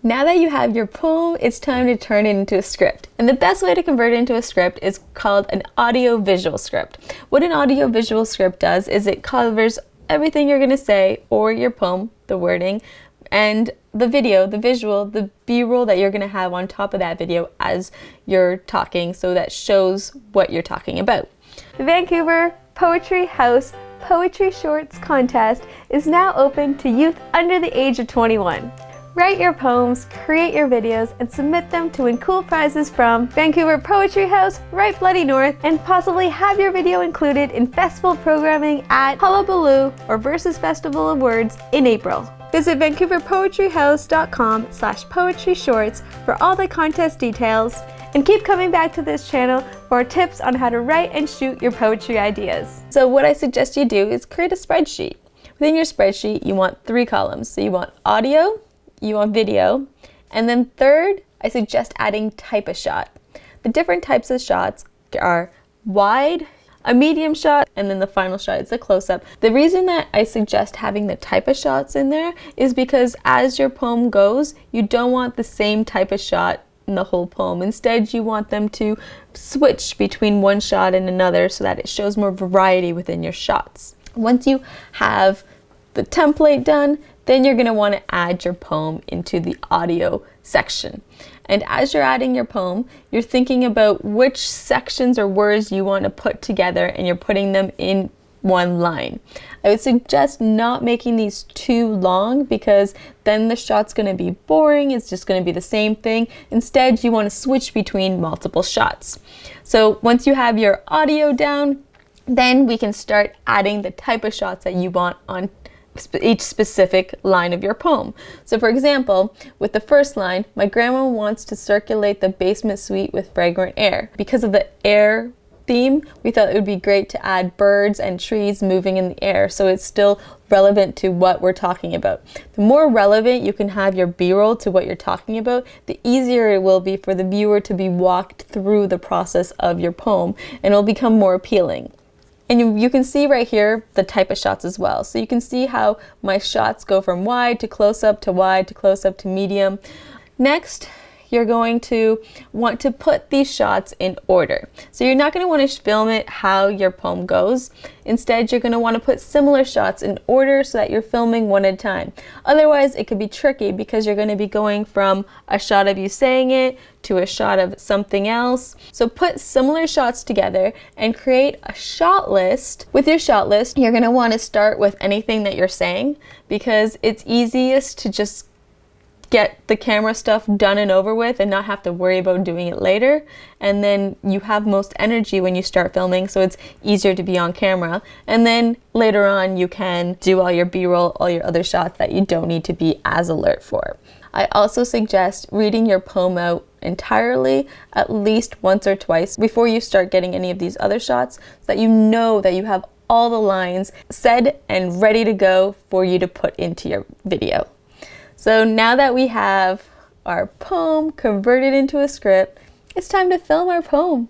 Now that you have your poem, it's time to turn it into a script. And the best way to convert it into a script is called an audio-visual script. What an audio-visual script does is it covers everything you're going to say, or your poem, the wording, and the video, the visual, the B-roll that you're going to have on top of that video as you're talking, so that shows what you're talking about. The Vancouver Poetry House Poetry Shorts Contest is now open to youth under the age of 21. Write your poems, create your videos, and submit them to win cool prizes from Vancouver Poetry House, Right Bloody North, and possibly have your video included in festival programming at Hullabaloo or Versus Festival of Words in April. Visit vancouverpoetryhouse.com/poetry shorts for all the contest details, and keep coming back to this channel for tips on how to write and shoot your poetry ideas. So what I suggest you do is create a spreadsheet. Within your spreadsheet, you want 3 columns. So you want audio, you want video, and then third, I suggest adding type of shot. The different types of shots are wide, a medium shot, and then the final shot is a close-up. The reason that I suggest having the type of shots in there is because as your poem goes, you don't want the same type of shot in the whole poem. Instead, you want them to switch between one shot and another so that it shows more variety within your shots. Once you have the template done, then you're going to want to add your poem into the audio section. And as you're adding your poem, you're thinking about which sections or words you want to put together, and you're putting them in one line. I would suggest not making these too long, because then the shot's going to be boring. It's just going to be the same thing. Instead, you want to switch between multiple shots. So once you have your audio down, then we can start adding the type of shots that you want on each specific line of your poem. So for example, with the first line, my grandma wants to circulate the basement suite with fragrant air. Because of the air theme, we thought it would be great to add birds and trees moving in the air, so it's still relevant to what we're talking about. The more relevant you can have your B-roll to what you're talking about, the easier it will be for the viewer to be walked through the process of your poem, and it'll become more appealing. And you can see right here the type of shots as well. So you can see how my shots go from wide to close-up to wide to close-up to medium. Next, you're going to want to put these shots in order. So you're not going to want to film it how your poem goes. Instead, you're going to want to put similar shots in order so that you're filming one at a time. Otherwise, it could be tricky because you're going to be going from a shot of you saying it to a shot of something else. So put similar shots together and create a shot list. With your shot list, you're going to want to start with anything that you're saying, because it's easiest to just get the camera stuff done and over with and not have to worry about doing it later. And then you have most energy when you start filming, so it's easier to be on camera. And then later on you can do all your B-roll, all your other shots that you don't need to be as alert for. I also suggest reading your poem out entirely at least once or twice before you start getting any of these other shots, so that you know that you have all the lines said and ready to go for you to put into your video. So now that we have our poem converted into a script, it's time to film our poem.